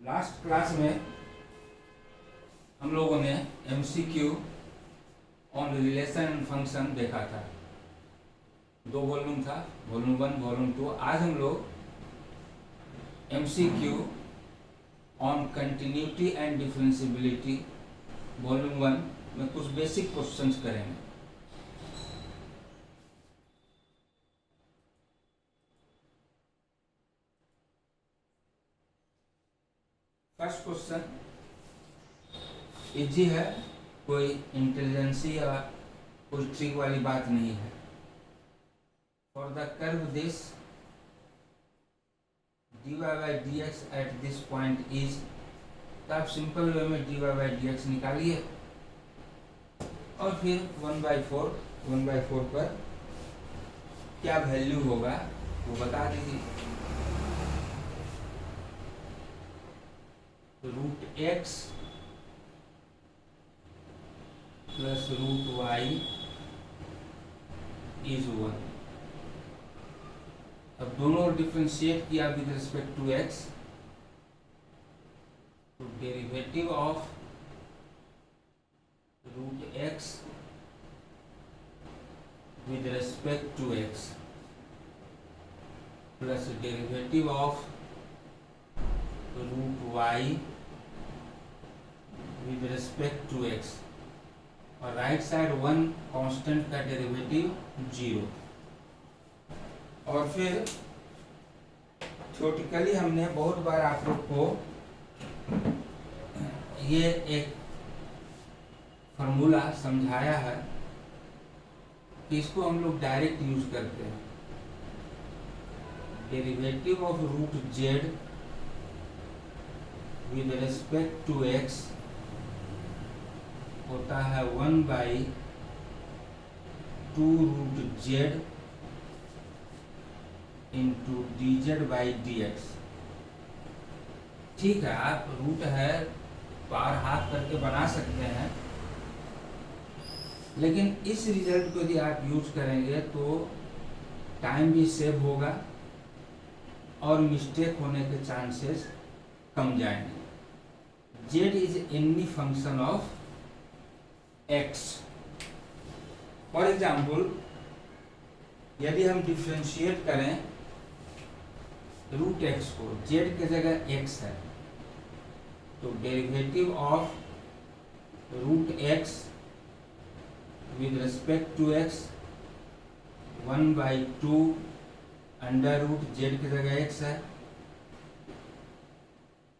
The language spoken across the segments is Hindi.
लास्ट क्लास में हम लोगों ने MCQ on relation and function देखा था। 2 वॉल्यूम था, वॉल्यूम 1 वॉल्यूम 2। आज हम लोग MCQ on continuity and differentiability volume 1 में कुछ बेसिक क्वेश्चंस करेंगे। फर्स्ट क्वेश्चन इजी है, कोई इंटेलिजेंसी या कोई ट्रिक वाली बात नहीं है। For the curve this dy by dx at this point is, तो आप सिंपल वे में dy by dx निकालिए और फिर 1/4 पर क्या वैल्यू होगा वो बता दीजिए। √x plus √y is 1। अब दोनों डिफ्रेंशिएट किया विद रिस्पेक्ट टू x, तो derivative of √x with respect to x plus derivative of √y with respect to x, और राइट साइड 1 कांस्टेंट का डेरिवेटिव 0। और फिर थ्योरेटिकली हमने बहुत बार आप लोग को ये एक फार्मूला समझाया है कि इसको हम लोग डायरेक्ट यूज करते हैं। Derivative of √z with respect to x होता है 1/2 √z into dz by dx। ठीक है, आप रूट है पार हाथ करके बना सकते हैं, लेकिन इस रिजल्ट को यदि आप यूज करेंगे तो टाइम भी सेव होगा और मिस्टेक होने के चांसेस कम जाएंगे। z is any function of x। For example, यदि हम डिफ्रेंशिएट करें √x को, z की जगह x है, तो derivative of √x with respect to x 1/2 √z की जगह x है,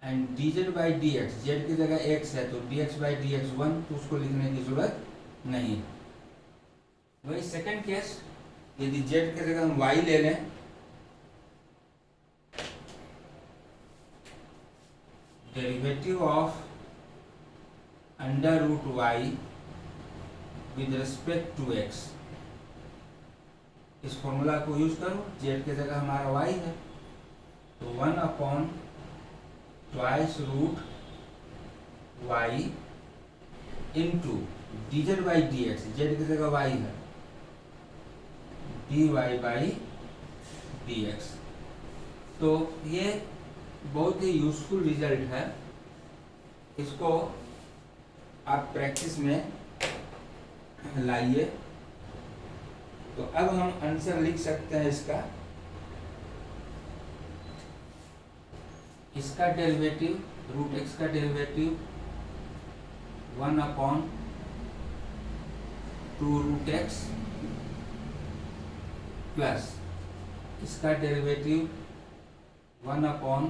and dz by dx, z की जगह x है तो dx बाई dx 1, तो उसको लिखने की जरूरत नहीं। वही सेकंड केस, यदि z की जगह हम y ले लें, derivative of √y with respect to x, इस फॉर्मूला को यूज करो, z की जगह हमारा y है, तो 1/2 √y into dz by dx, z की जगह y है, dy बाई dx। तो ये बहुत ही यूजफुल रिजल्ट है, इसको आप प्रैक्टिस में लाइए। तो अब हम आंसर लिख सकते हैं इसका डेरिवेटिव, √x का डेरिवेटिव 1/2 √x प्लस इसका derivative 1/2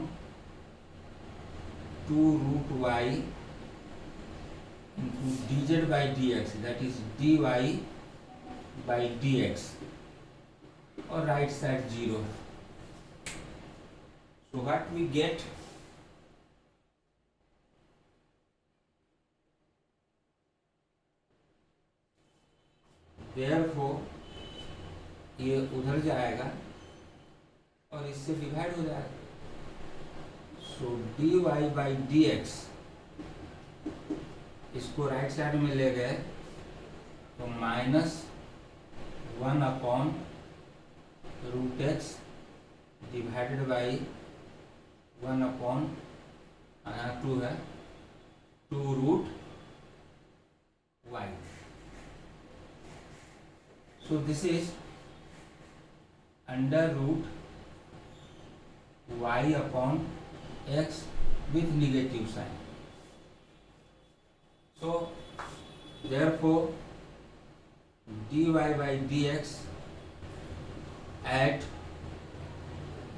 √y into dz by dx, that is dy by dx, और right side 0। So what we get, therefore ये उधर जाएगा और इससे डिवाइड हो जाएगा। सो dy by dx, इसको राइट साइड में ले गए तो -1/√x डिवाइडेड बाई 1/2 यहाँ 2 है, 2 root y. So this is under root y upon x with negative sign. So therefore dy by dx at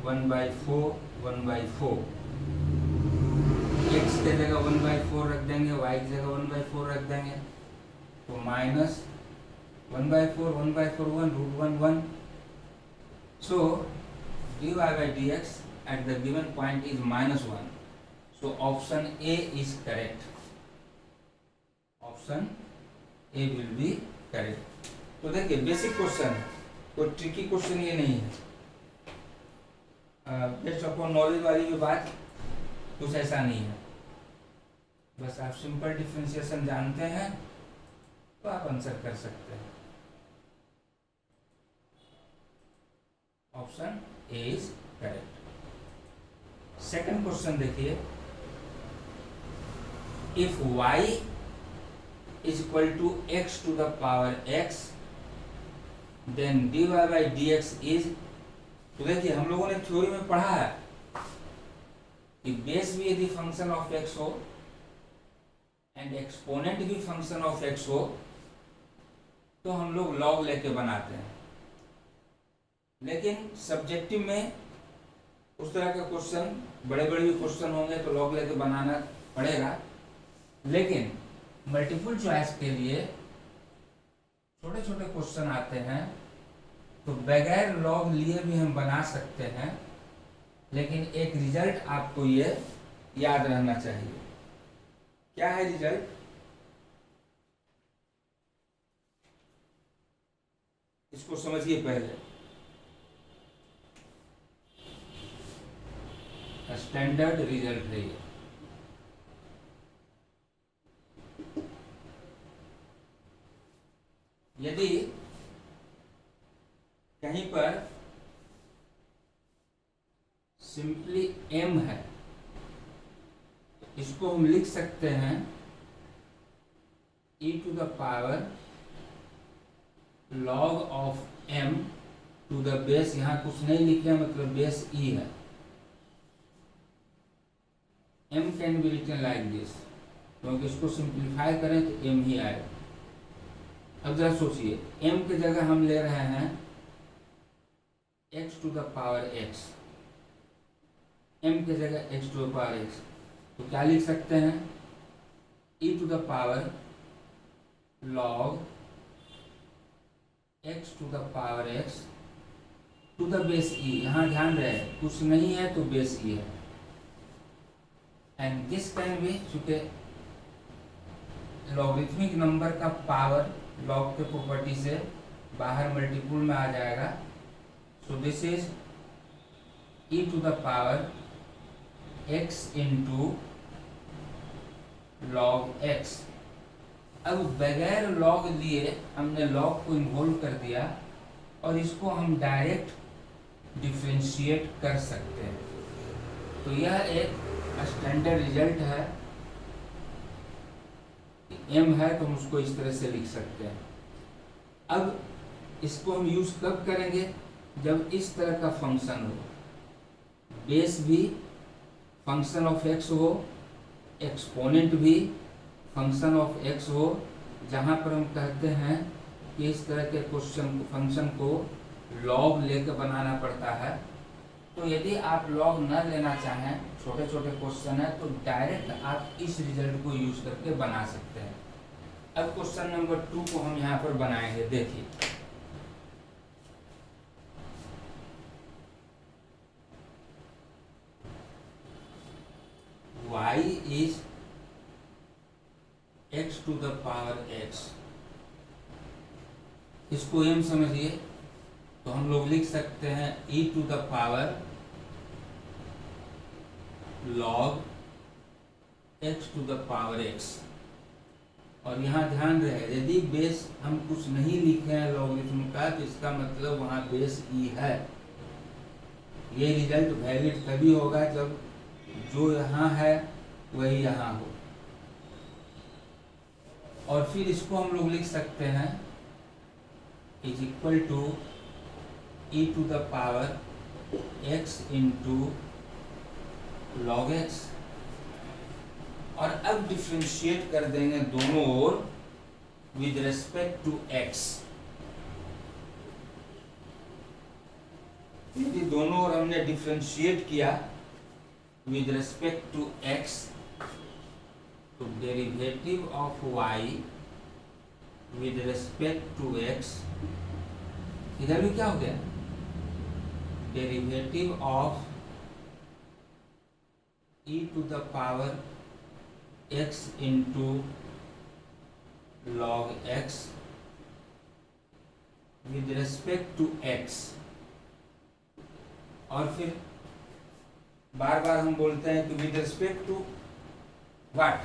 1/4 1/4, x के जगह 1/4 रख देंगे, y की जगह 1/4 रख देंगे, तो minus 1/4 1/4 1 root 1 1. So dy by dx at the given point is -1. So option A is correct. Option A will be correct. तो देखिए बेसिक क्वेश्चन है, कोई ट्रिकी क्वेश्चन ये नहीं है. बेस्ट अपॉन नॉलेज वाली भी बात कुछ ऐसा नहीं है. बस आप सिंपल डिफरेंशिएशन जानते हैं तो आप आंसर कर सकते हैं. Option A is correct. Second question देखिए, if y is equal to x to the power x, then dy by dx is. तो देखिए हम लोगों ने थ्योरी में पढ़ा है कि बेस भी यदि फंक्शन ऑफ x हो एंड एक्सपोनेंट भी फंक्शन ऑफ x हो तो हम लोग लॉग लेके बनाते हैं. लेकिन सब्जेक्टिव में उस तरह का क्वेश्चन, बड़े बड़े भी क्वेश्चन होंगे तो लॉग लेके बनाना पड़ेगा. लेकिन मल्टीपल चॉइस के लिए छोटे छोटे क्वेश्चन आते हैं तो बगैर लॉग लिए भी हम बना सकते हैं. लेकिन एक रिजल्ट आपको ये याद रहना चाहिए. क्या है रिजल्ट? इसको समझिए पहले. स्टैंडर्ड रिजल्ट है ये. यदि कहीं पर सिंपली m है तो इसको हम लिख सकते हैं e to the power log of m to the base. यहाँ कुछ नहीं लिखे मतलब बेस e है. m can be written like this, क्योंकि इसको सिंप्लीफाई करें तो m ही आएगा. अब जरा सोचिए, m की जगह हम ले रहे हैं x to the power x, m की जगह x to the power x, तो क्या लिख सकते हैं? e to the power log x to the power x to the base e. यहाँ ध्यान रहे कुछ नहीं है तो बेस e है. एंड दिस कैन बी, चूंकि लॉगरिथमिक नंबर का पावर लॉग के प्रॉपर्टी से बाहर मल्टीपुल में आ जाएगा. So this is e to the power x into log x. अब बगैर लॉग लिए हमने लॉग को इन्वॉल्व कर दिया और इसको हम डायरेक्ट डिफरेंशिएट कर सकते हैं. तो यह एक स्टैंडर्ड रिजल्ट है. m है तो हम उसको इस तरह से लिख सकते हैं. अब इसको हम यूज कब करेंगे? जब इस तरह का फंक्शन हो, बेस भी फंक्शन ऑफ x हो, एक्सपोनेंट भी फंक्शन ऑफ x हो, जहाँ पर हम कहते हैं कि इस तरह के क्वेश्चन फंक्शन को लॉग लेकर बनाना पड़ता है. तो यदि आप लॉग न लेना चाहें, छोटे छोटे क्वेश्चन है, तो डायरेक्ट आप इस रिजल्ट को यूज करके बना सकते हैं. अब क्वेश्चन नंबर 2 को हम यहाँ पर बनाएंगे. देखिए y is x to the power x. इसको m समझिए तो हम लोग लिख सकते हैं e to the power log x to the power x. और यहाँ ध्यान रहे यदि बेस हम कुछ नहीं लिखे हैं लॉगरिथम का तो इसका मतलब वहाँ बेस e है. ये रिजल्ट वैलिड तभी होगा जब जो यहाँ है वही यहाँ हो। और फिर इसको हम लोग लिख सकते हैं is equal to e to the power x into log x, और अब डिफ्रेंशिएट कर देंगे दोनों ओर विद रेस्पेक्ट टू x। यदि दोनों ओर हमने डिफ्रेंशिएट किया विद रेस्पेक्ट टू x, तो derivative of y with respect to x, इधर भी क्या हो गया, derivative of e to the power x into log x with respect to x। और फिर बार बार हम बोलते हैं कि with respect to what,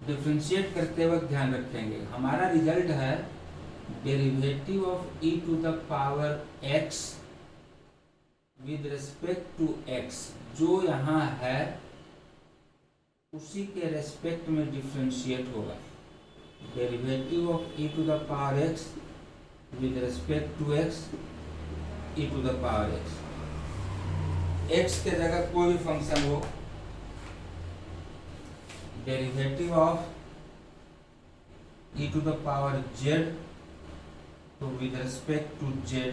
differentiate करते वक्त ध्यान रखेंगे हमारा रिजल्ट है derivative of e to the power x with respect to x, जो यहाँ है उसी के रेस्पेक्ट में डिफ्रेंशिएट होगा। Derivative of e to the power x with respect to x, e to the power x, x के जगह कोई भी फंक्शन हो, derivative of e to the power z, तो विद रेस्पेक्ट टू z,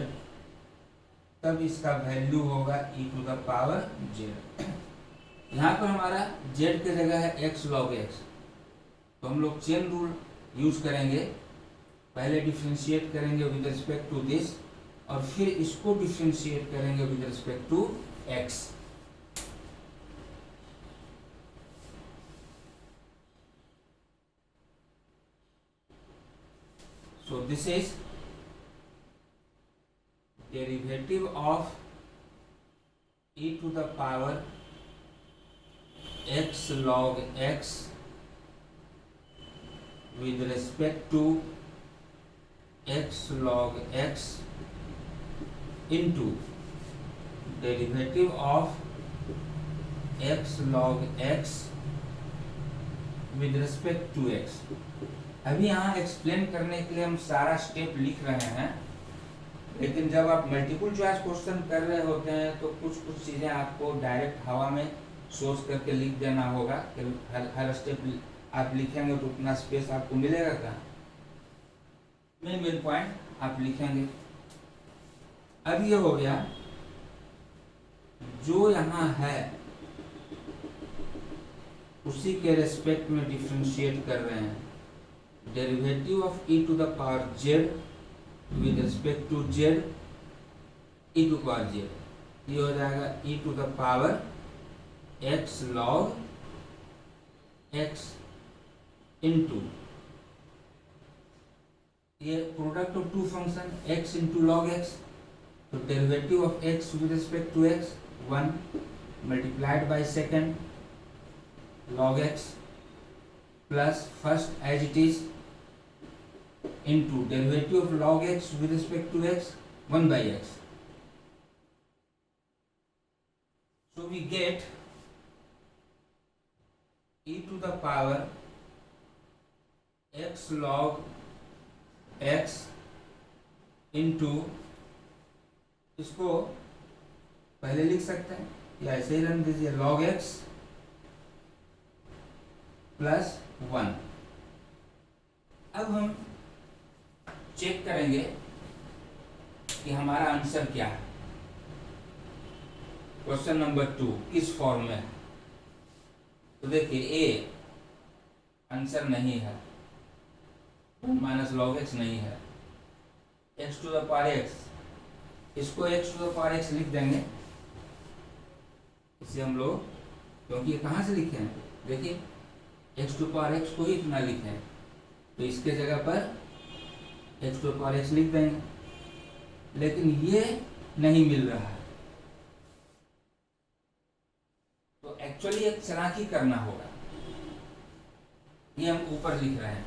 तब इसका वैल्यू होगा e to the power z। यहाँ पर हमारा z के जगह है x log x, तो हम लोग चेन रूल यूज करेंगे, पहले डिफ्रेंशिएट करेंगे विद रेस्पेक्ट टू दिस, और फिर इसको डिफ्रेंशिएट करेंगे with respect to x। So this is derivative of e to the power x log x with respect to x log x into derivative of x log x with respect to x। अभी यहाँ एक्सप्लेन करने के लिए हम सारा स्टेप लिख रहे हैं, लेकिन जब आप मल्टीपल चॉइस क्वेश्चन कर रहे होते हैं तो कुछ कुछ चीज़ें आपको डायरेक्ट हवा में सोच करके लिख देना होगा। हर स्टेप आप लिखेंगे तो उतना स्पेस आपको मिलेगा क्या, मेन मेन पॉइंट आप लिखेंगे। अब ये हो गया, जो यहाँ है उसी के रेस्पेक्ट में डिफ्रेंशिएट कर रहे हैं। Derivative of e to the power z with respect to z, e to power z, ये हो जाएगा e to the power x log x into, ये product of two function x into log x, तो derivative of x with respect to x 1 multiplied by second log x plus first as it is into derivative of log x with respect to x 1 by x. So we get e to the power x log x into, इसको पहले लिख सकते हैं या ऐसे ही रन दीजिए, log x प्लस 1। अब हम चेक करेंगे कि हमारा आंसर क्या है। क्वेश्चन नंबर 2 किस फॉर्म में है, तो देखिए ए आंसर नहीं है, माइनस लॉग एक्स नहीं है, X to the power X, इसको X to the power X लिख देंगे इसे हम लोग, क्योंकि ये कहाँ से लिखे हैं, देखिए एक्स टू पावर एक्स को ही इतना लिखे हैं, तो इसके जगह पर एक्स टू पावर एक्स लिख देंगे, लेकिन ये नहीं मिल रहा है, तो एक्चुअली एक चालाकी करना होगा। ये हम ऊपर लिख रहे हैं,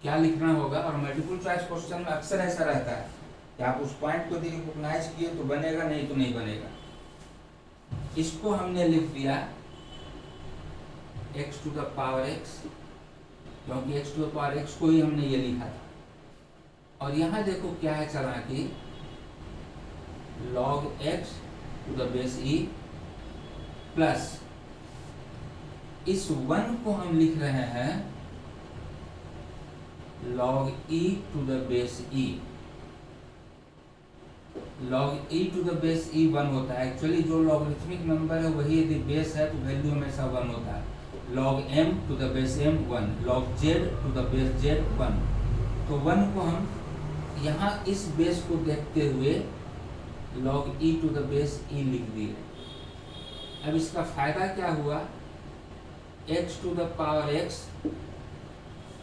क्या लिखना होगा। और मल्टीपल चॉइस क्वेश्चन में अक्सर ऐसा रहता है कि आप उस पॉइंट को रिकॉग्नाइज किए तो बनेगा, नहीं तो नहीं बनेगा। इसको हमने लिख दिया x to the power x, क्योंकि x to the power x को ही हमने ये लिखा था। और यहाँ देखो क्या है चालाकी, log x to the base e plus इस 1 को हम लिख रहे हैं log e to the base e। log e to the base e 1 होता है। एक्चुअली जो लॉगरिथमिक नंबर है वही यदि बेस है तो वैल्यू हमेशा 1 होता है। log m to the base m 1, log z to the base z 1। तो 1 को हम यहाँ इस बेस को देखते हुए log e to the base e लिख दिए। अब इसका फायदा क्या हुआ, x to the power x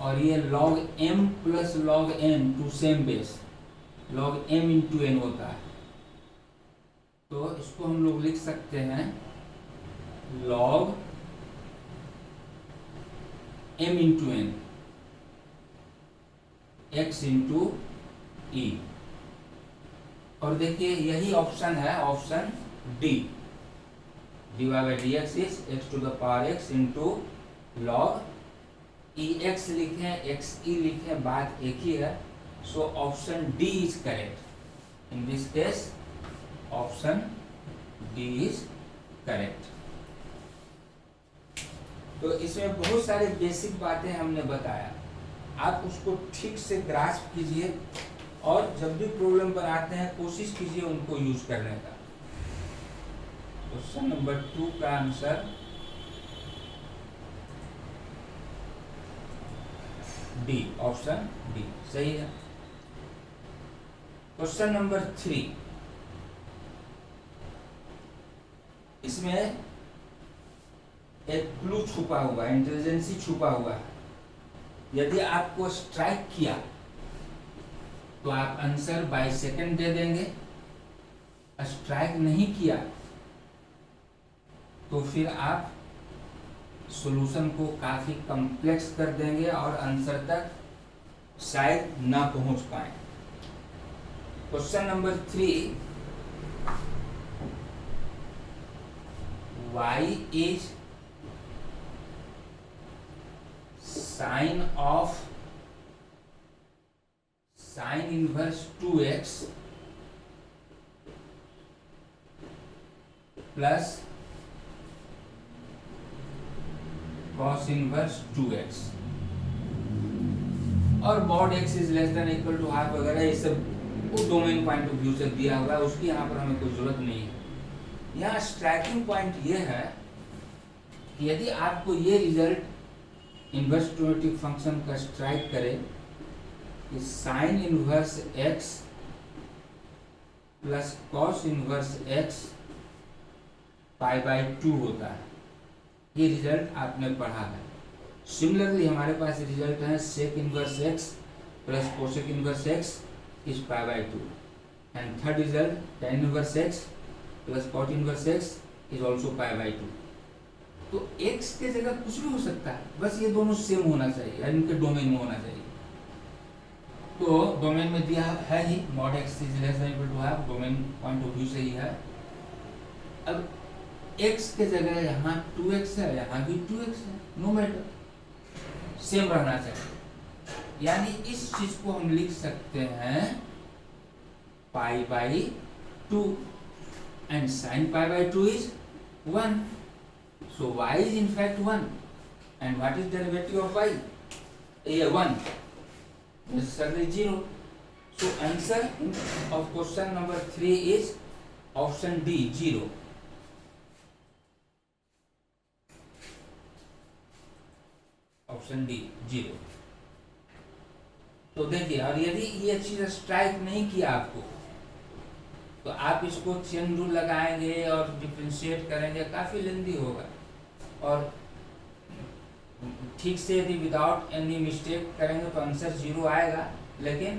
और ये log m plus log n to same base, log m into n होता है। तो इसको हम लोग लिख सकते हैं log m into n x into e। और देखिए यही ऑप्शन है, option D, dy by dx is x to the power x into log ex लिखें xe लिखें, बात एक ही है। So option D is correct. In this case option D is correct. तो इसमें बहुत सारे बेसिक बातें हमने बताया, आप उसको ठीक से ग्रास्प कीजिए और जब भी प्रॉब्लम बनाते हैं कोशिश कीजिए उनको यूज करने का। क्वेश्चन नंबर 2 का आंसर डी, ऑप्शन डी सही है। क्वेश्चन नंबर 3, इसमें एक क्लू छुपा हुआ है, इंटेलिजेंसी छुपा हुआ है। यदि आपको स्ट्राइक किया तो आप आंसर बाय सेकंड दे देंगे, स्ट्राइक नहीं किया तो फिर आप सॉल्यूशन को काफी कॉम्प्लेक्स कर देंगे और आंसर तक शायद ना पहुंच पाए। Question number 3, y is sin inverse 2x plus cos inverse 2x और mod x is less than equal to half वगैरह, ये सब वो डोमेन पॉइंट ऑफ व्यू से दिया हुआ है, उसकी यहाँ पर हमें कोई जरूरत नहीं है। यहाँ स्ट्राइकिंग पॉइंट ये है कि यदि आपको ये रिजल्ट इन्वर्स ट्रिगोनोमेट्रिक फंक्शन का स्ट्राइक करे कि sine inverse x plus cos inverse x pi by 2 होता है, ये रिजल्ट आपने पढ़ा है। सिमिलरली हमारे पास रिजल्ट है sec inverse x plus cosec inverse x is pi by 2 and third result tan inverse x plus cot inverse x is also pi by 2। तो x के जगह कुछ भी हो सकता है, बस ये दोनों सेम होना चाहिए, इनके डोमेन में होना चाहिए। तो डोमेन में दिया है ही mod x is less than equal to half, domain point of view से ही है। अब x के जगह यहाँ 2x है, यहाँ भी 2x है, नो मैटर, सेम रहना चाहिए। यानी इस चीज को हम लिख सकते हैं पाई by 2 and sine pi by 2 is 1, so y is in fact 1 and what is derivative of y? 1, necessarily 0. So answer of question number 3 is option D, 0. Option D 0। तो देखिए, और यदि ये चीज स्ट्राइक नहीं किया आपको तो आप इसको चेन रूल लगाएंगे और डिफरेंशिएट करेंगे, काफी लेंदी होगा। और ठीक से यदि विदाउट एनी मिस्टेक करेंगे तो आंसर 0 आएगा, लेकिन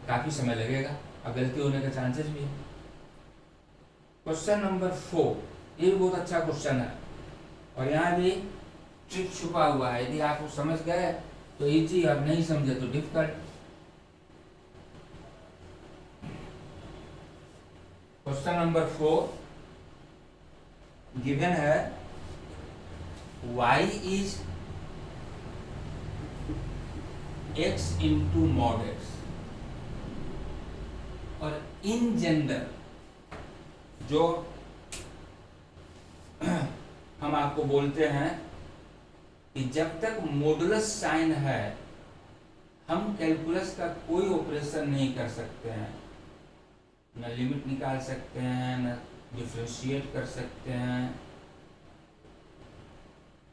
काफी समय लगेगा और गलती होने का चांसेस भी है। क्वेश्चन नंबर 4, ये भी बहुत अच्छा क्वेश्चन है और यहाँ भी ट्रिक छुपा हुआ है। यदि आप वो समझ गए तो इजी, और नहीं समझे तो डिफिकल्ट। क्वेश्चन नंबर 4 गिवन है y is x into mod x, और इन जनरल जो हम आपको बोलते हैं कि जब तक मॉडुलस साइन है हम कैलकुलस का कोई ऑपरेशन नहीं कर सकते हैं, न लिमिट निकाल सकते हैं, न डिफरेंशिएट कर सकते हैं।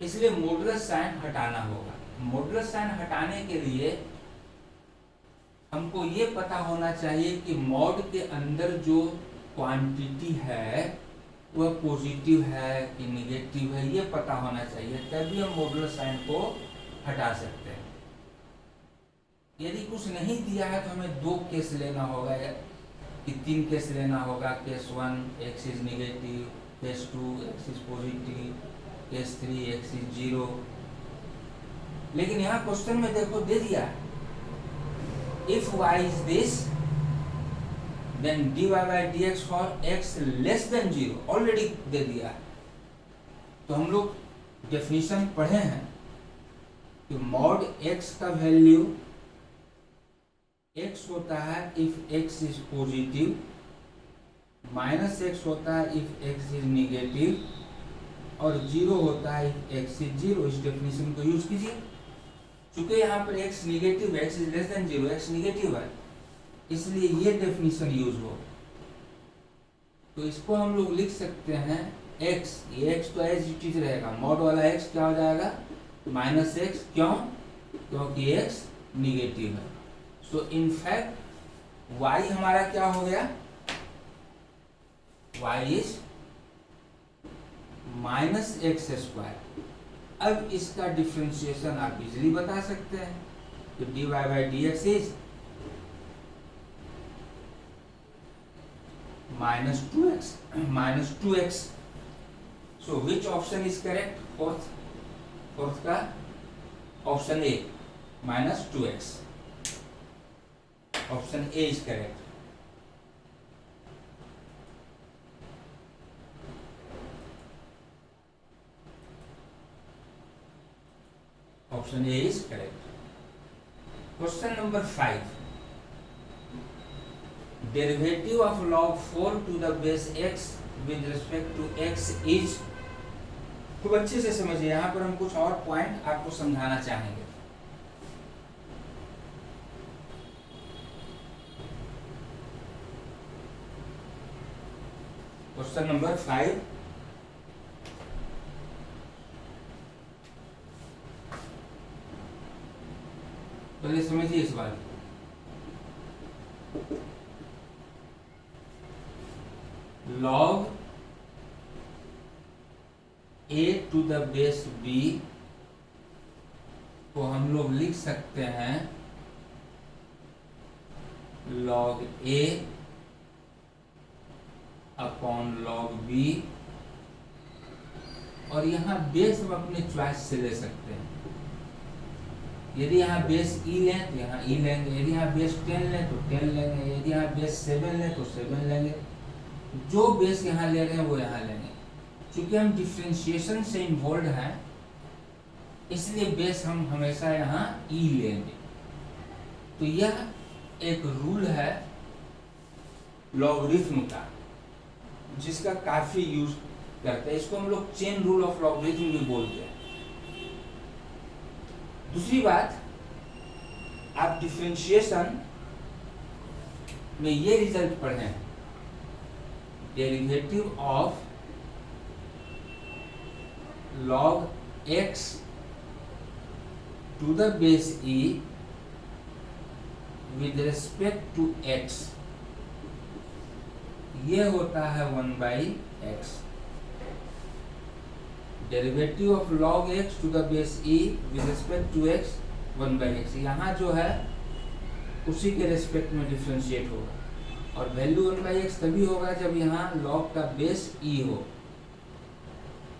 इसलिए मॉडुलस साइन हटाना होगा। मॉडुलस साइन हटाने के लिए हमको ये पता होना चाहिए कि मॉड के अंदर जो क्वांटिटी है वह पॉजिटिव है कि निगेटिव है, ये पता होना चाहिए, तभी हम मॉडुलस साइन को हटा सकते हैं। यदि कुछ नहीं दिया है तो हमें 2 केस लेना होगा कि 3 केस लेना होगा। Case 1 x is negative, case 2 x is positive, case 3 x is 0। लेकिन यहाँ क्वेश्चन में देखो दे दिया if y is this then dy by dx for x less than 0 already दे दिया है। तो हम लोग डेफिनेशन पढ़े हैं कि मॉड x का वैल्यू x होता है if x is positive, minus x होता है इफ x इज निगेटिव, और 0 होता है इफ x इज 0। इस डेफिनेशन को यूज कीजिए। चूंकि यहाँ पर x negative, x is less then 0, x negative है, इसलिए ये डेफिनेशन यूज हो। तो इसको हम लोग लिख सकते हैं x, ये x तो एज इट इज रहेगा, मॉड वाला x क्या हो जाएगा माइनस x, क्यों? क्योंकि x निगेटिव है। सो इन फैक्ट y हमारा क्या हो गया, y is minus x square. अब इसका डिफ्रेंशिएशन आप इजीली बता सकते हैं तो dy by D x is minus 2x. So which option is correct? Fourth का option A minus 2x. Option A is correct. Option A is correct. Question number 5. Derivative of log 4 to the base x with respect to x is, खूब अच्छे से समझिए, यहाँ पर हम कुछ और पॉइंट आपको समझाना चाहेंगे। क्वेश्चन नंबर 5, पहले समझिए इस बात। log a to the base b को हम लोग लिख सकते हैं log a upon log b, और यहाँ बेस हम अपने चॉइस से ले सकते हैं। यदि यहाँ बेस e लें तो यहाँ e लेंगे, यदि यहाँ बेस 10 लें तो 10 लेंगे, यदि यहाँ बेस 7 लें तो 7 लेंगे। जो बेस यहाँ ले रहे हैं वो यहाँ लेंगे। क्योंकि हम डिफरेंशिएशन से इन्वॉल्व हैं इसलिए बेस हम हमेशा यहाँ e लेंगे। तो यह एक रूल है लॉगरिथम का जिसका काफी यूज करते हैं। इसको हम लोग चेन रूल ऑफ लॉगरिथम भी बोलते हैं। दूसरी बात, आप डिफरेंशिएशन में ये रिजल्ट पढ़े, derivative of log x to the base e with respect to x, ये होता है 1/x। Derivative of log x to the base e with respect to x 1/x, यहाँ जो है उसी के रेस्पेक्ट में डिफरेंशिएट होगा, और वैल्यू 1/x तभी होगा जब यहाँ log का बेस e हो।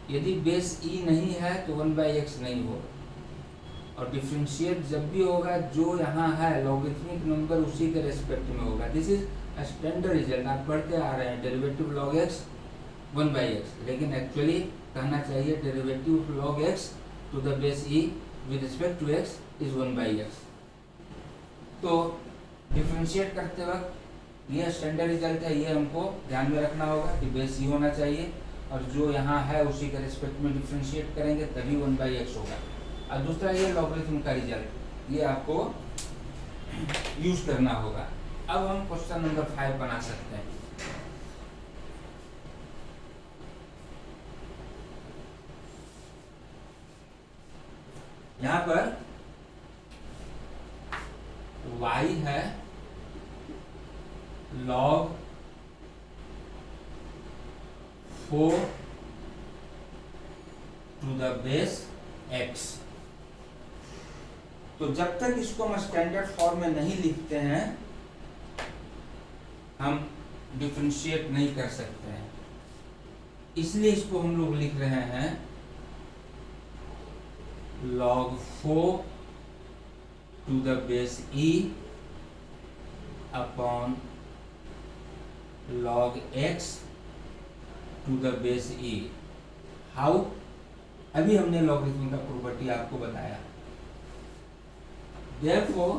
यदि बेस e नहीं है तो 1/x नहीं होगा। और डिफरेंशिएट जब भी होगा जो यहाँ है लॉगरिथमिक नंबर उसी के रेस्पेक्ट में होगा। दिस इज स्टैंडर्ड रिजल्ट, आप पढ़ते आ रहे हैं डेरिवेटिव लॉग एक्स 1/x, लेकिन एक्चुअली कहना चाहिए derivative log x to the base e with respect to x is 1/x। तो डिफरेंशिएट करते वक्त ये स्टैंडर्ड रिजल्ट है, ये हमको ध्यान में रखना होगा कि बेस ई होना चाहिए और जो यहाँ है उसी के रिस्पेक्ट में डिफरेंशिएट करेंगे तभी 1/x होगा। और दूसरा ये लॉगरिथम का रिजल्ट, ये आपको यूज करना होगा। अब हम क्वेश्चन नंबर 5 बना सकते हैं। यहाँ पर y है log 4 to the base x। तो जब तक इसको हम स्टैंडर्ड फॉर्म में नहीं लिखते हैं हम डिफरेंशिएट नहीं कर सकते हैं, इसलिए इसको हम लोग लिख रहे हैं log 4 to the base e upon log x to the base e। How? अभी हमने लॉगरिथम का प्रॉपर्टी आपको बताया। Therefore,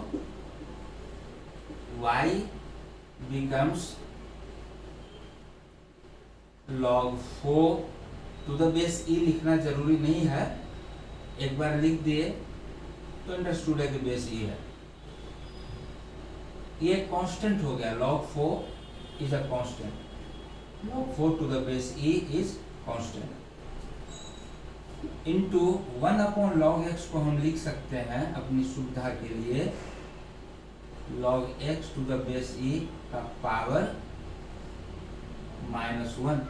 y becomes log 4 to the base e। लिखना जरूरी नहीं है, एक बार लिख दिए तो अंडरस्टूड है कि बेस e है। ये कांस्टेंट हो गया, log 4 is a constant, log 4 to the base e is constant into 1 upon log x को हम लिख सकते हैं अपनी सुविधा के लिए log x to the base e का पावर -1।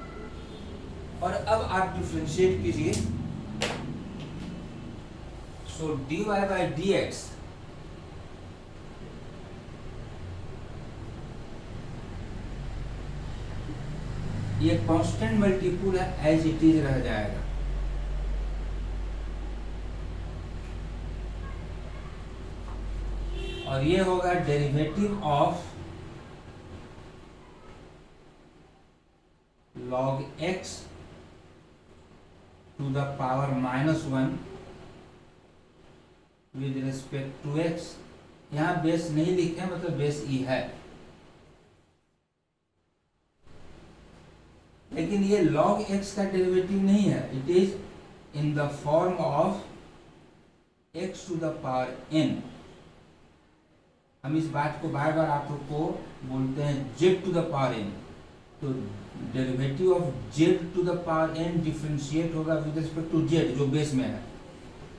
और अब आप डिफरेंशिएट कीजिए, सो dy बाई dx ये कांस्टेंट मल्टीपुल है, एज इट इज रह जाएगा। और ये होगा derivative of log x to the power -1 with respect to x। यहाँ बेस नहीं लिखे मतलब बेस e है, लेकिन ये log x का डेरिवेटिव नहीं है, it is in the form of x to the power n। हम इस बात को बार बार आप लोग को बोलते हैं z to the power n। तो derivative of z to the power n differentiate होगा विद रिस्पेक्ट टू z जो बेस में है,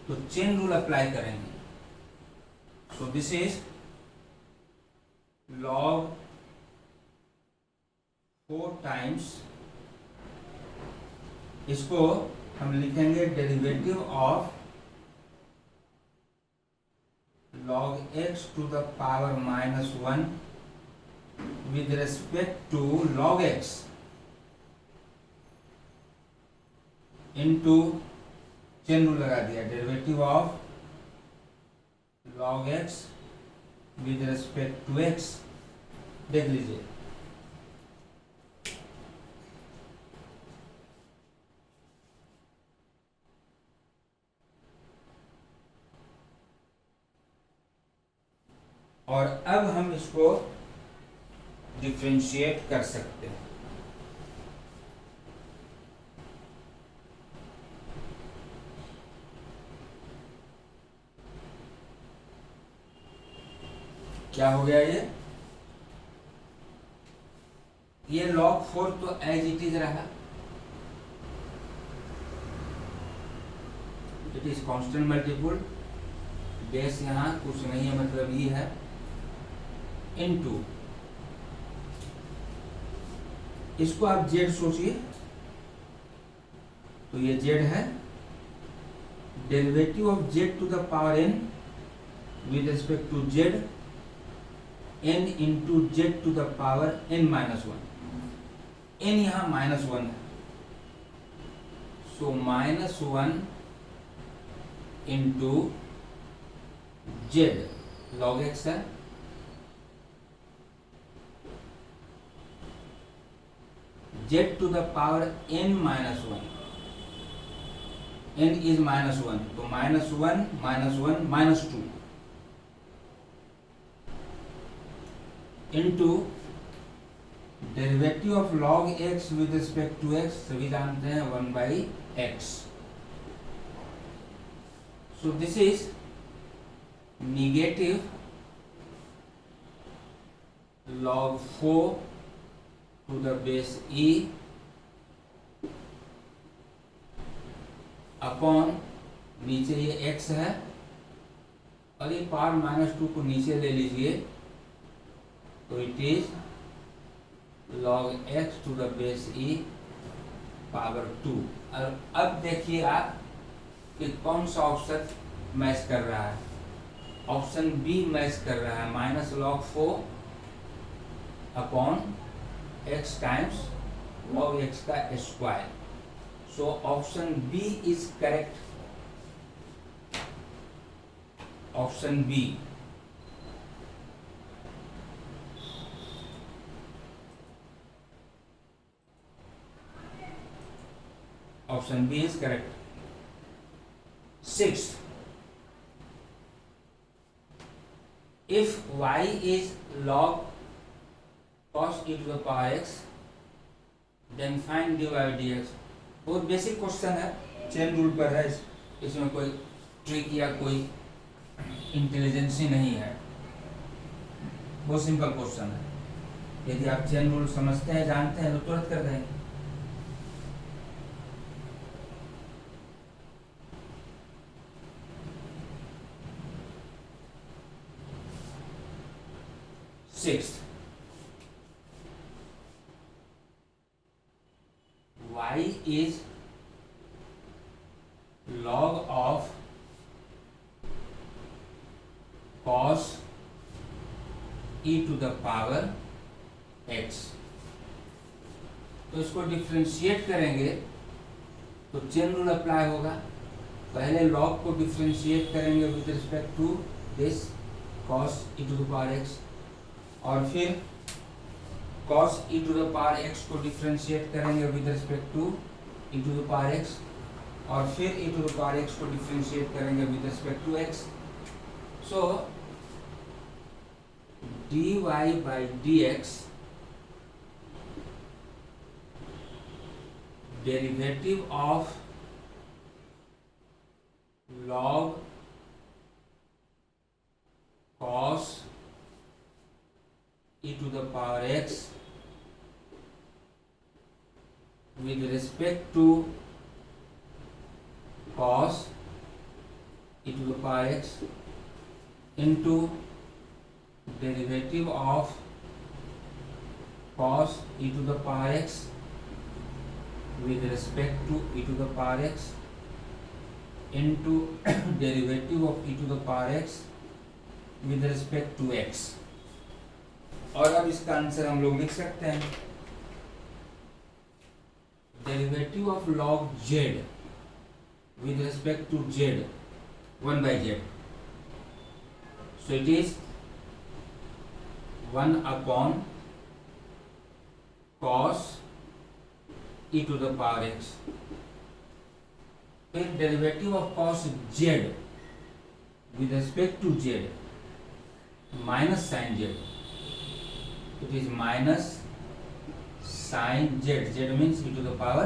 तो चेन रूल अप्लाई करेंगे। So this is log 4 times, इसको हम लिखेंगे derivative of log x to the power -1 with respect to log x into chain rule लगा दिया, derivative of log x with respect to x। देख लीजिए, और अब हम इसको डिफरेंशिएट कर सकते हैं। क्या हो गया ये log 4 तो एज इट इज रहा, it is constant multiple, base यहाँ कुछ नहीं है मतलब ये है, इनटू इसको आप z सोचिए, तो ये z है, derivative of z to the power n with respect to z, n into z to the power n -1। n यहाँ -1 है, so -1 into z log x है, z to the power n minus one, n is minus one, तो minus one minus two into derivative of log x with respect to x, सभी जानते हैं 1/x। So this is negative log 4 to the base e upon, नीचे ये x है और ये पावर -2 को नीचे ले लीजिए तो it is log x to the base e power 2। और अब देखिए आप कि कौन सा ऑप्शन मैच कर रहा है। ऑप्शन बी मैच कर रहा है, minus log 4 upon x times log x का square. So option B is correct, option B. Option B is correct. Sixth, if y is log cos e to the power x then find dy by dx। बहुत बेसिक क्वेश्चन है, चेन रूल पर है, इसमें कोई ट्रिक या कोई इंटेलिजेंसी नहीं है, बहुत सिंपल क्वेश्चन है। यदि आप चेन रूल समझते हैं, जानते हैं तो तुरंत कर देंगे। Sixth, y is log of cos e to the power x। तो इसको डिफ्रेंशिएट करेंगे तो चेन रूल अप्लाई होगा। पहले लॉग को डिफ्रेंशिएट करेंगे with respect to this cos e to the power x, और फिर cos e to the power x को डिफ्रेंशिएट करेंगे with respect to e to the power x, और फिर e to the power x को डिफ्रेंशिएट करेंगे with respect to x। So dy by dx derivative of log cos e to the power x with respect to cos e to the power x into derivative of cos e to the power x with respect to e to the power x into derivative of e to the power x with respect to x। और अब इसका आंसर हम लोग लिख सकते हैं, derivative of log z with respect to z 1/z। So it is 1 upon cos e to the power x, फिर derivative of cos z with respect to z minus sine z, it is minus sin z, z means e to the power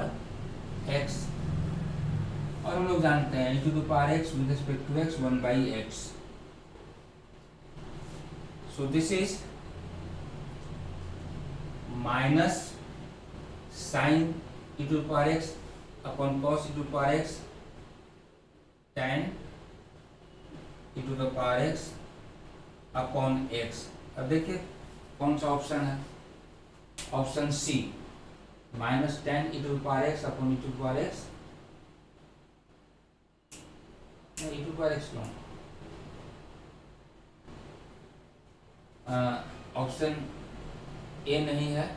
x, और हम लोग जानते हैं e to the power x with respect to x 1/x। so this is minus sin e to the power x upon cos e to the power x tan e to the power x upon x। अब देखिए कौन सा ऑप्शन है, option C, minus ten e to the power x upon e to the power x, e to the power x क्यों, ऑप्शन ए नहीं है,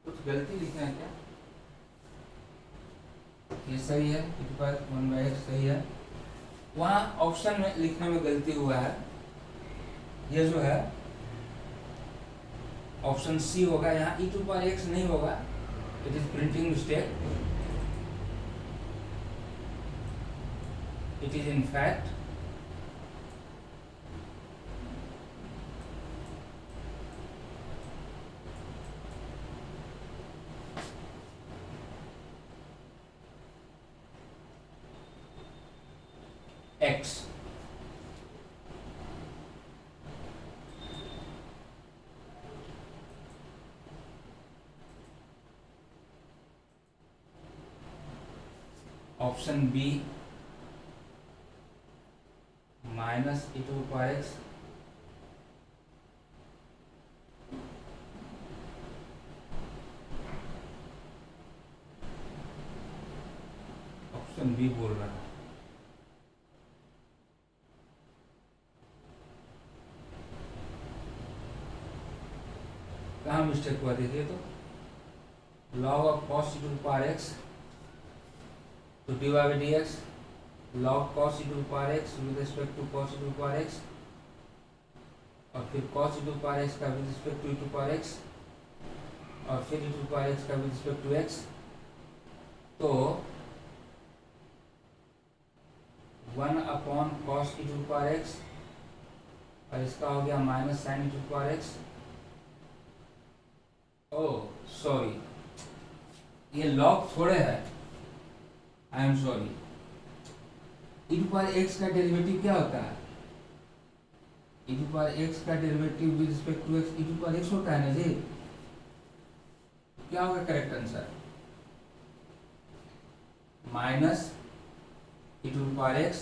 कुछ गलती लिखे हैं क्या, ये सही है, e to power 1/x सही है। वहाँ ऑप्शन में लिखने में गलती हुआ है, ये जो है ऑप्शन सी होगा, यहाँ e to power x नहीं होगा, it is printing mistake, it is in fact x। Option B minus e to the power x, option B बोल रहा है। कहाँ मिस्टेक हुआ देखिए तो, log of cos e to the power x to dy by dx, log cos e to the power x with respect to cos e to the power x, और फिर cos e to the power x का with respect to e to the power x, और फिर e to the power x का with respect to x, तो 1 upon cos e to the power x, और इसका हो गया minus sin e to the power x। Oh sorry, ये लॉग थोड़े है, I am sorry. e to power x का डेरिवेटिव क्या होता है? e to power x का derivative with respect to x e to power x होता है ना जी। क्या होगा correct answer? Minus e to power x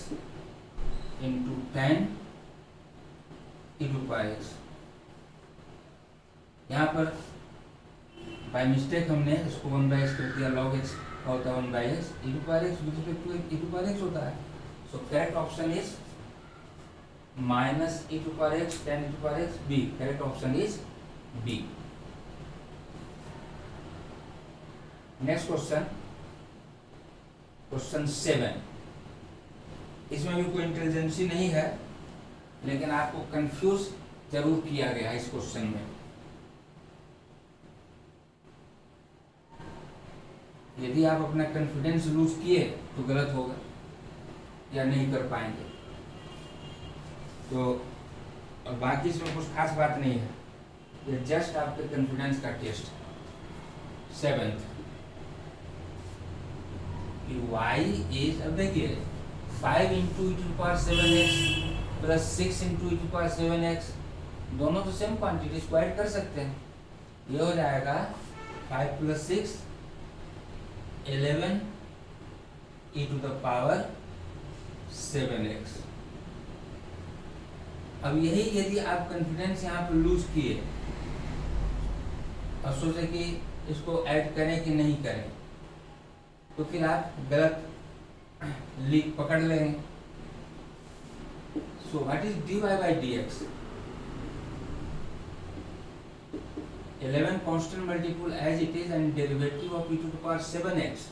into 10 e to power x। यहाँ पर बाय मिस्टेक हमने इसको 1/x कर दिया, log x का होता है 1/x, e to power x with respect to e to power x होता है। So correct option is minus e to power x 10 e to power x, B. Correct option is B. Next question, question 7। इसमें भी कोई इंटेलिजेंसी नहीं है, लेकिन आपको कंफ्यूज जरूर किया गया है इस क्वेश्चन में। यदि आप अपना कॉन्फिडेंस लूज किए तो गलत होगा या नहीं कर पाएंगे। तो और बाकी इसमें कुछ खास बात नहीं है, ये जस्ट आपके कॉन्फिडेंस का टेस्ट। 7th y इज, अब देखिए 5 into e to the power 7x plus 6 into e to the power 7x, दोनों तो सेम क्वांटिटी स्क्वायर कर सकते हैं। ये हो जाएगा 5 plus 6 11 e to the power 7x। अब यही यदि आप कॉन्फिडेंस यहाँ पर लूज किए और सोचे कि इसको ऐड करें कि नहीं करें, तो फिर आप गलत लीक पकड़ लेंगे। So what is dy by dx? 11 constant multiple as it is and derivative of e to the power 7x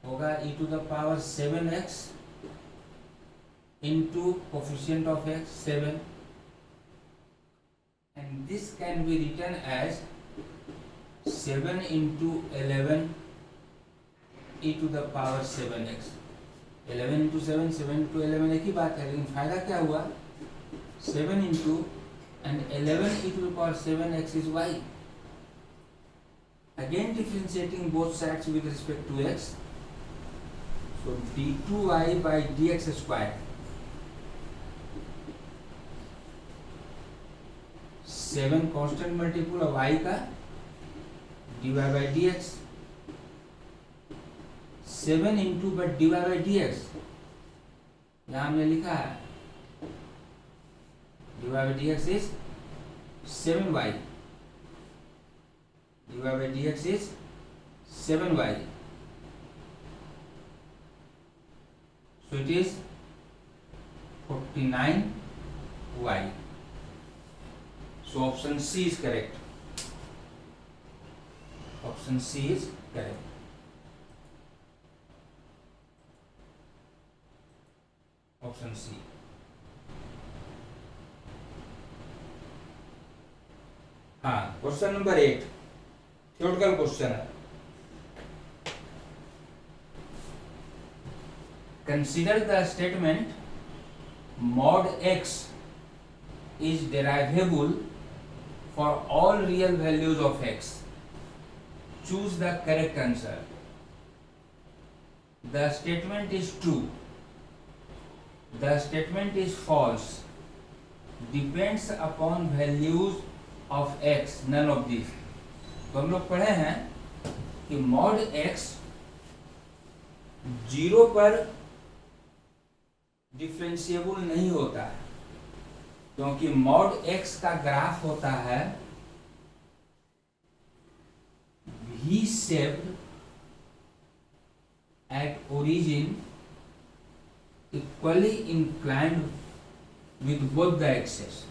होगा e to the power 7x into coefficient of x 7, and this can be written as 7 into 11 e to the power 7x। 11 into 7, 7 into 11 एक ही बात है, लेकिन फायदा क्या हुआ? 7 into and 11 e to the power 7x is y। Again differentiating both sides with respect to x, so d2y by dx square 7 constant multiple of y का dy by dx, 7 into but dy by dx यहाँ हमने लिखा है dy by dx is 7y, dy by dx is 7y, so it is 49y। So option C is correct, option C is correct। Option C. हाँ, क्वेश्चन नंबर 8 थ्योरेटिकल क्वेश्चन है। Consider the statement mod x is derivable for all real values of x. Choose the correct answer. The statement is true. The statement is false. Depends upon values of x. None of these. तो हम लोग पढ़े हैं कि mod x 0 पर डिफरेंशिएबल नहीं होता है, क्योंकि मॉड x का ग्राफ होता है v shaped at origin equally inclined with both the axes.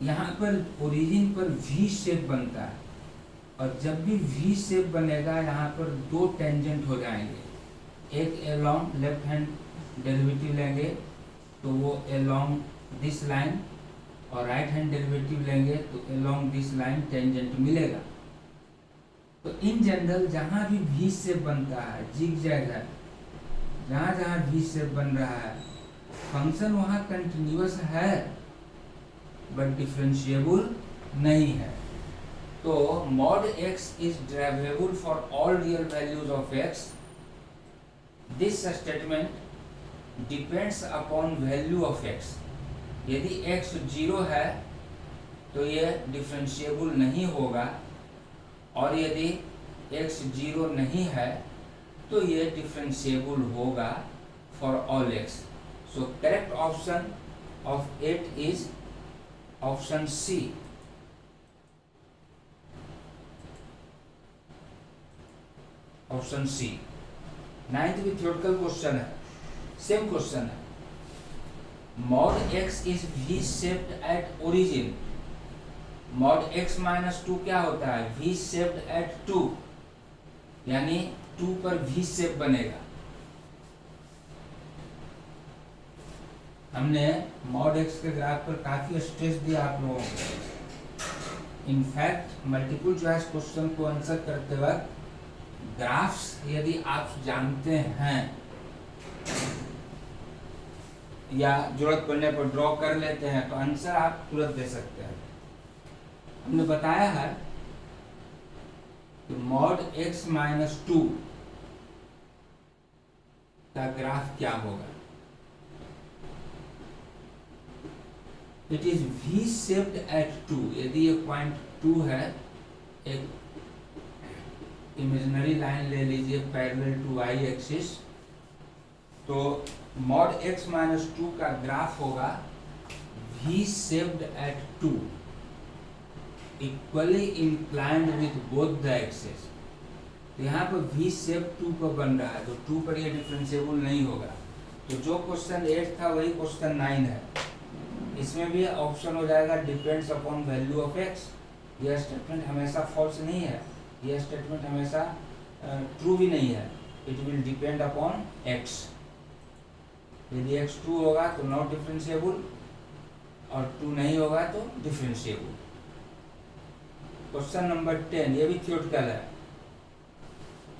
यहाँ पर ओरिजिन पर v शेप बनता है, और जब भी v शेप बनेगा यहाँ पर दो टेंजेंट हो जाएंगे, एक अलोंग लेफ्ट हैंड डेरिवेटिव लेंगे तो वो अलोंग दिस लाइन, और राइट हैंड डेरिवेटिव लेंगे तो अलोंग दिस लाइन टेंजेंट मिलेगा। तो इन जनरल जहाँ भी वी शेप बनता है, जिगजैग है, जहाँ जहाँ वी शेप बन रहा है, फंक्शन वहाँ कंटिन्यूअस है बट डिफरेंशिएबल नहीं है। तो mod x is derivable for all real values of x. This statement depends upon value of x. यदि x 0 है तो ये डिफरेंशिएबल नहीं होगा, और यदि x 0 नहीं है तो ये डिफरेंशिएबल होगा for all x. So correct option of 8 is option C. Option C. 9th भी थ्योरेटिकल क्वेश्चन है, सेम क्वेश्चन है। Mod x is v shaped at origin. Mod x minus 2 क्या होता है? v शेप्ड एट 2, यानी 2 पर v शेप बनेगा। हमने मॉड x के ग्राफ पर काफी स्ट्रेस दिया आप लोगों को। इनफैक्ट मल्टीपल चॉइस क्वेश्चन को आंसर करते वक्त ग्राफ्स यदि आप जानते हैं या जरूरत पड़ने पर ड्रॉ कर लेते हैं तो आंसर आप तुरंत दे सकते हैं। हमने बताया है कि मॉड x माइनस 2 का ग्राफ क्या होगा। It is v shaped at 2। यदि ये पॉइंट 2 है, एक इमेजिनरी लाइन ले लीजिए पैरेलल टू y एक्सिस, तो मॉड x माइनस 2 का ग्राफ होगा v shaped at 2 equally inclined with both the axis. तो यहाँ पर v शेप 2 पर बन रहा है, तो 2 पर ये डिफरेंशिएबल नहीं होगा। तो जो क्वेश्चन 8 था वही क्वेश्चन 9 है। इसमें भी ऑप्शन हो जाएगा depends upon value of x। यह स्टेटमेंट हमेशा फॉल्स नहीं है, यह स्टेटमेंट हमेशा ट्रू भी नहीं है। It will depend upon x। यदि x 2 होगा तो नॉट डिफरेंशिएबल, और 2 नहीं होगा तो डिफरेंशिएबल। क्वेश्चन नंबर 10, ये भी थ्योरेटिकल है।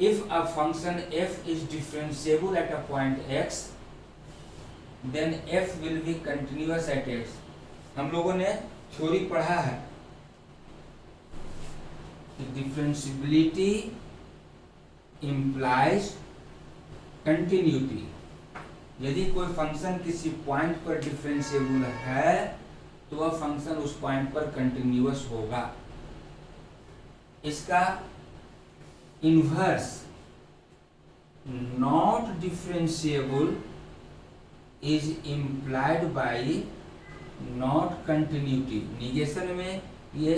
If a function f is differentiable at a point x, then f will be continuous at x। हम लोगों ने थ्योरी पढ़ा है डिफरेंशिएबिलिटी इम्प्लाइज कंटिन्यूटी। यदि कोई फंक्शन किसी पॉइंट पर डिफरेंशिएबल है तो वह फंक्शन उस पॉइंट पर कंटिन्यूअस होगा। इसका inverse not differentiable is implied by not continuity. Negation में ये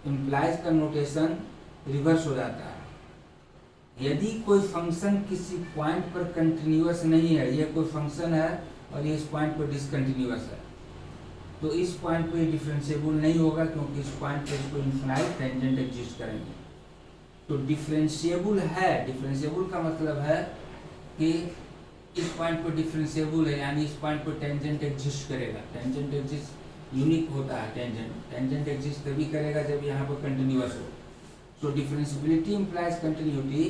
इम्प्लाइज का नोटेशन रिवर्स हो जाता है। यदि कोई फंक्शन किसी पॉइंट पर कंटिन्यूअस नहीं है, ये कोई फंक्शन है और ये इस पॉइंट पर डिसकंटिन्यूअस है, तो इस पॉइंट पर डिफरेंशिएबल नहीं होगा, क्योंकि इस पॉइंट पर इसको इनफिनाइट टेंजेंट एग्जिस्ट करेंगे। तो डिफरेंशिएबल है। डिफरेंशिएबल का मतलब है कि इस पॉइंट पर डिफरेंशिएबल है, यानी इस पॉइंट पर टेंजेंट एग्जिस्ट करेगा। टेंजेंट एग्जिस्ट यूनिक होता है, टेंजेंट एग्जिस्ट तभी करेगा जब यहाँ पर कंटिन्यूअस हो। So differentiability implies continuity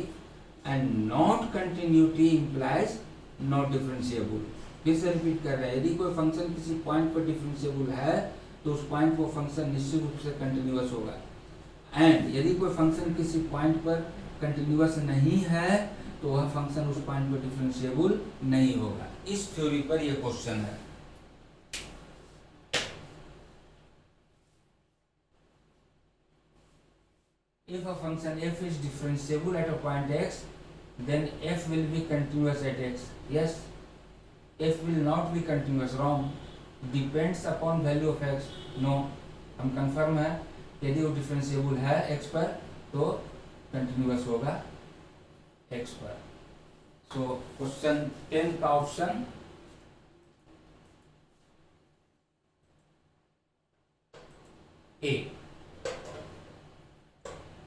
and not continuity implies not differentiable. फिर से रिपीट कर रहे हैं, यदि कोई फंक्शन किसी पॉइंट पर डिफरेंशिएबल है तो उस पॉइंट पर फंक्शन निश्चित रूप से कंटिन्यूअस होगा, एंड यदि कोई फंक्शन किसी पॉइंट पर कंटिन्यूअस नहीं है तो वह फंक्शन उस पॉइंट पर डिफरेंशिएबल नहीं होगा। इस थ्योरी पर यह क्वेश्चन है। If a function f is differentiable at a point x, then f will be continuous at x. Yes, f will not be continuous. Wrong. Depends upon value of x. No. हम कंफर्म है, यदि वो डिफरेंशिएबल है x पर तो कंटिन्यूअस होगा x पर। सो क्वेश्चन 10 का ऑप्शन ए।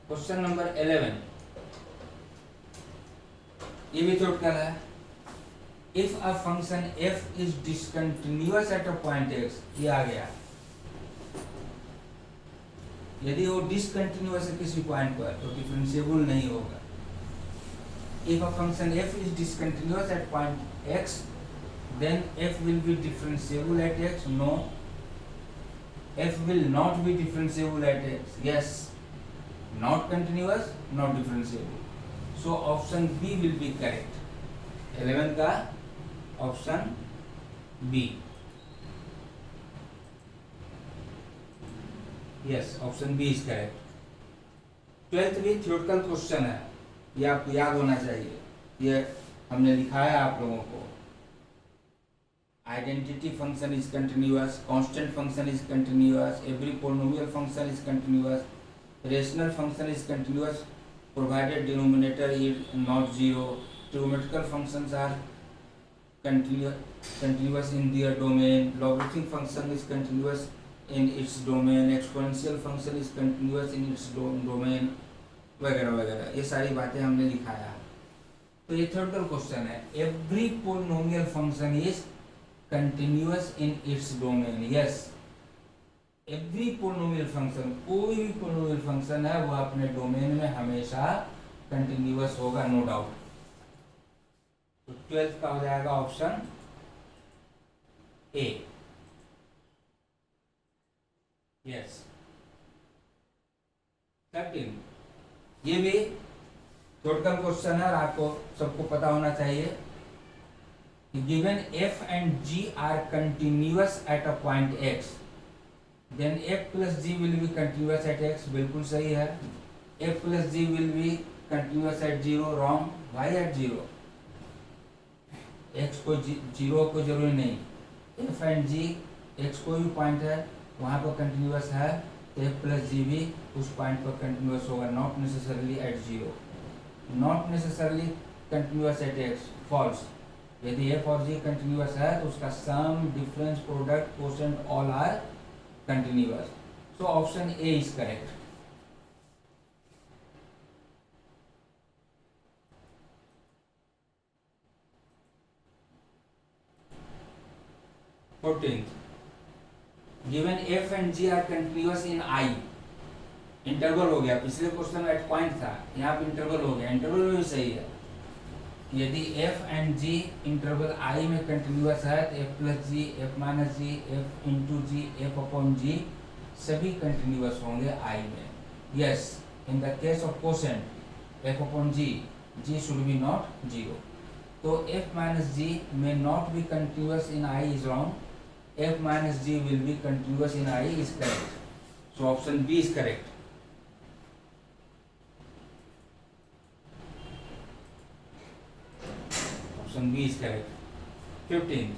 क्वेश्चन नंबर 11, ये भी थ्योरेटिकल है। If a function f is discontinuous eight a point x, ये आ गया, यदि वो डिसकंटिन्यूअस है किसी पॉइंट पर तो डिफरेंशिएबल नहीं होगा। If a function f is discontinuous at point x, then f will be differentiable at x. No, f will not be differentiable at x. Yes, not continuous, not differentiable. So option B will be correct. 11 का option B. Yes, option B is correct. 12th भी थ्योरेटिकल क्वेश्चन है, ये आपको याद होना चाहिए, ये हमने लिखाया आप लोगों को। Identity function is continuous, constant function is continuous, every polynomial function is continuous, rational function is continuous provided denominator is not zero, trigonometrical functions are continuous in their domain, logarithmic function is continuous in its domain, exponential function is continuous in its domain, वगैरह वगैरह, ये सारी बातें हमने लिखाया। तो ये थ्योरेटिकल क्वेश्चन है। Every polynomial function is continuous in its domain. Yes, every polynomial function, कोई भी पोलिनोमियल फंक्शन है वह अपने डोमेन में हमेशा कंटिन्यूअस होगा, नो डाउट। तो 12th का हो जाएगा ऑप्शन ए। यस। 13, ये भी थ्योरेटिकल क्वेश्चन है और आपको सबको पता होना चाहिए। Given f and g are continuous at a point x, then f plus g will be continuous at x. बिल्कुल सही है। f plus g will be continuous at 0. wrong. why at 0? x को 0 को जरूरी नहीं, f and g x कोई भी पॉइंट है वहां पर कंटिन्यूअस है तो f plus g भी उस पॉइंट पर कंटिन्यूअस होगा, not necessarily at 0, not necessarily continuous at x. False. यदि f और g कंटिन्यूअस है तो उसका sum, difference, product, quotient all are continuous. So option A is correct. Given f and g are continuous in i. Interval हो गया, पिछले क्वेश्चन में एट पॉइंट था, यहाँ पे इंटरवल हो गया. इंटरवल में भी सही है. यदि f and g interval i में कंटिन्यूअस है तो f plus g, f minus g, f into g, f upon g सभी कंटिन्यूअस होंगे i में. Yes, in the case of quotient f upon g, g should be not 0. तो f minus g may not be continuous in i is wrong. f minus g will be continuous in i is correct. So option B is correct. Option B is correct. 15.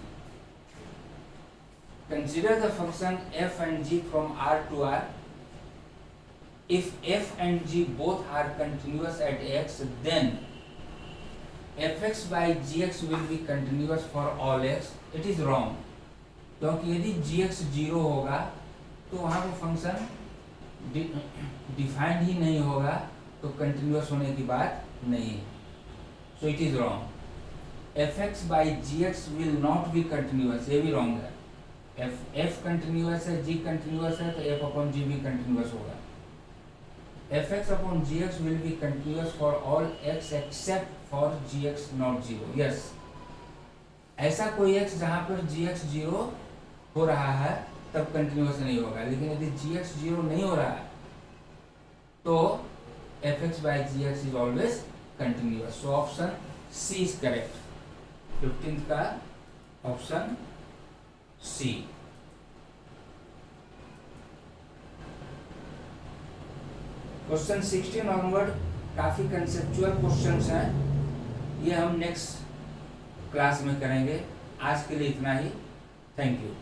Consider the function f and g from R to R. If f and g both are continuous at x, then fx by gx will be continuous for all x. It is wrong. क्योंकि यदि gx 0 होगा तो वहाँ पर फंक्शन डिफाइंड ही नहीं होगा तो कंटिन्यूअस होने की बात नहीं है. So it is wrong. F x by g x will not be continuous, ये भी रॉन्ग है। एफ कंटिन्यूअस है, जी कंटिन्यूअस है, तो एफ अपॉन जी भी कंटिन्यूअस होगा। F x upon g x will be continuous for all x except for g x not zero. Yes, ऐसा कोई एक्स जहां पर जी एक्स जीरो हो रहा है तब कंटिन्यूअस नहीं होगा, लेकिन यदि जी एक्स जीरो नहीं हो रहा है तो f x by g x is always continuous. So option C is correct. 15th का ऑप्शन सी। क्वेश्चन 16 ऑनवर्ड काफी कंसेप्चुअल क्वेश्चंस हैं, ये हम नेक्स्ट क्लास में करेंगे। आज के लिए इतना ही। Thank you.